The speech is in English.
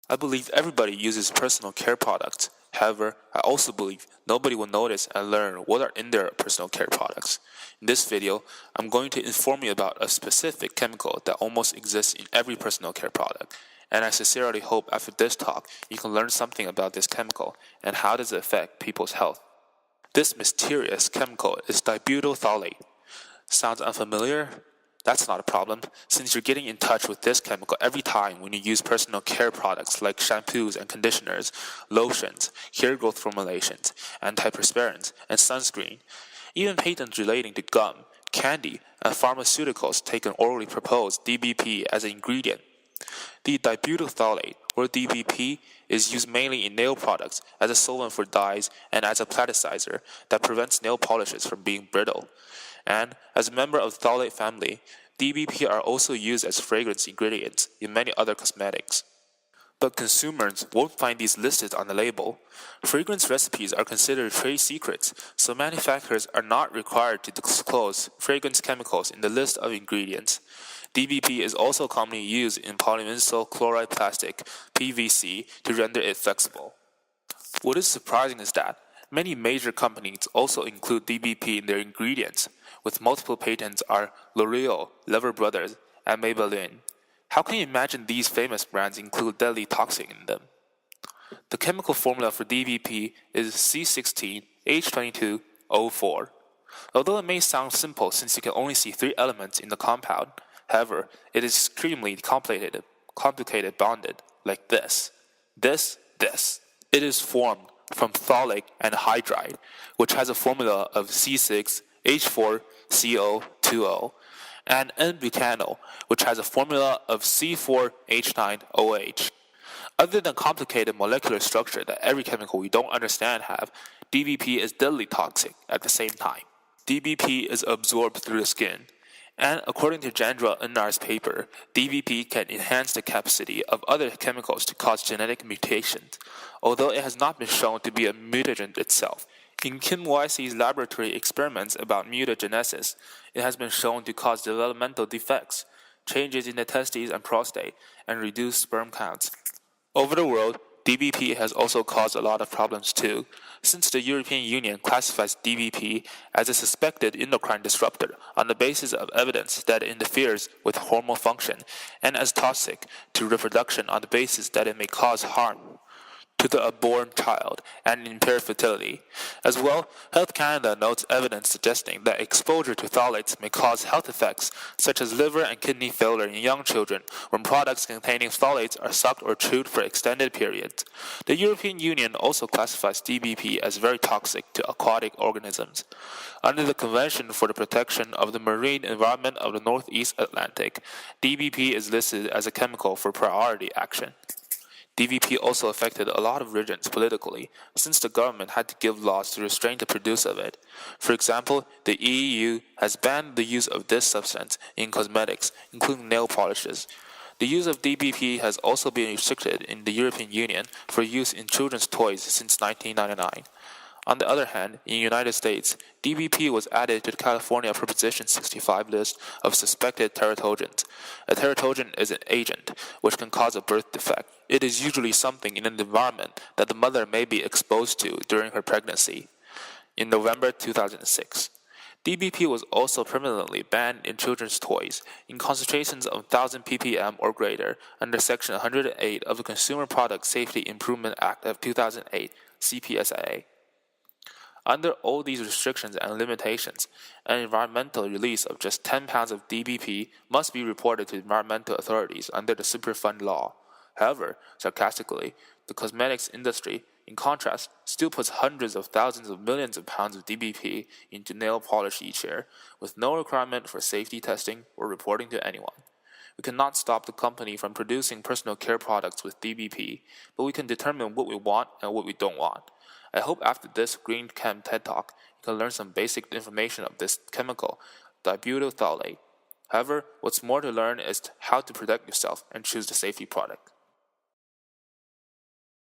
I believe everybody uses personal care products. However, I also believe nobody will notice and learn what are in their personal care products. In this video, I'm going to inform you about a specific chemical that almost exists in every personal care product. And I sincerely hope after this talk, you can learn something about this chemical and how does it affect people's health. This mysterious chemical is dibutyl phthalate. Sounds unfamiliar? That's not a problem, since you're getting in touch with this chemical every time when you use personal care products like shampoos and conditioners, lotions, hair growth formulations, antiperspirants, and sunscreen. Even patents relating to gum, candy, and pharmaceuticals take an orally proposed DBP as an ingredient. The dibutyl phthalate, or DBP, is used mainly in nail products as a solvent for dyes and as a plasticizer that prevents nail polishes from being brittle. And as a member of the phthalate family, DBP are also used as fragrance ingredients in many other cosmetics. But consumers won't find these listed on the label. Fragrance recipes are considered trade secrets, so manufacturers are not required to disclose fragrance chemicals in the list of ingredients. DBP is also commonly used in polyvinyl chloride plastic, PVC, to render it flexible. What is surprising is that many major companies also include DBP in their ingredients, with multiple patents are L'Oreal, Lever Brothers, and Maybelline. How can you imagine these famous brands include deadly toxin in them? The chemical formula for DBP is C16H22O4. Although it may sound simple since you can only see 3 elements in the compound, however, it is extremely complicated bonded, like this. This. It is formed from phthalic anhydride, which has a formula of C6H4CO2O, and N-butanol, which has a formula of C4H9OH. Other than complicated molecular structure that every chemical we don't understand have, DBP is deadly toxic at the same time. DBP is absorbed through the skin, and according to Jandra Unar's paper, DBP can enhance the capacity of other chemicals to cause genetic mutations, although it has not been shown to be a mutagen itself. In Kim Weiss's laboratory experiments about mutagenesis, it has been shown to cause developmental defects, changes in the testes and prostate, and reduced sperm counts. Over the world, DBP has also caused a lot of problems too, since the European Union classifies DBP as a suspected endocrine disruptor on the basis of evidence that it interferes with hormone function, and as toxic to reproduction on the basis that it may cause harm to the unborn child and impair fertility. As well, Health Canada notes evidence suggesting that exposure to phthalates may cause health effects such as liver and kidney failure in young children when products containing phthalates are sucked or chewed for extended periods. The European Union also classifies DBP as very toxic to aquatic organisms. Under the Convention for the Protection of the Marine Environment of the Northeast Atlantic, DBP is listed as a chemical for priority action. DBP also affected a lot of regions politically, since the government had to give laws to restrain the produce of it. For example, the EU has banned the use of this substance in cosmetics, including nail polishes. The use of DBP has also been restricted in the European Union for use in children's toys since 1999. On the other hand, in the United States, DBP was added to the California Proposition 65 list of suspected teratogens. A teratogen is an agent which can cause a birth defect. It is usually something in an environment that the mother may be exposed to during her pregnancy. In November 2006, DBP was also permanently banned in children's toys in concentrations of 1,000 ppm or greater under Section 108 of the Consumer Product Safety Improvement Act of 2008, CPSIA. Under all these restrictions and limitations, an environmental release of just 10 pounds of DBP must be reported to environmental authorities under the Superfund law. However, sarcastically, the cosmetics industry, in contrast, still puts hundreds of thousands of millions of pounds of DBP into nail polish each year, with no requirement for safety testing or reporting to anyone. We cannot stop the company from producing personal care products with DBP, but we can determine what we want and what we don't want. I hope after this Green Chem TED Talk, you can learn some basic information of this chemical, dibutyl phthalate. However, what's more to learn is how to protect yourself and choose the safety product.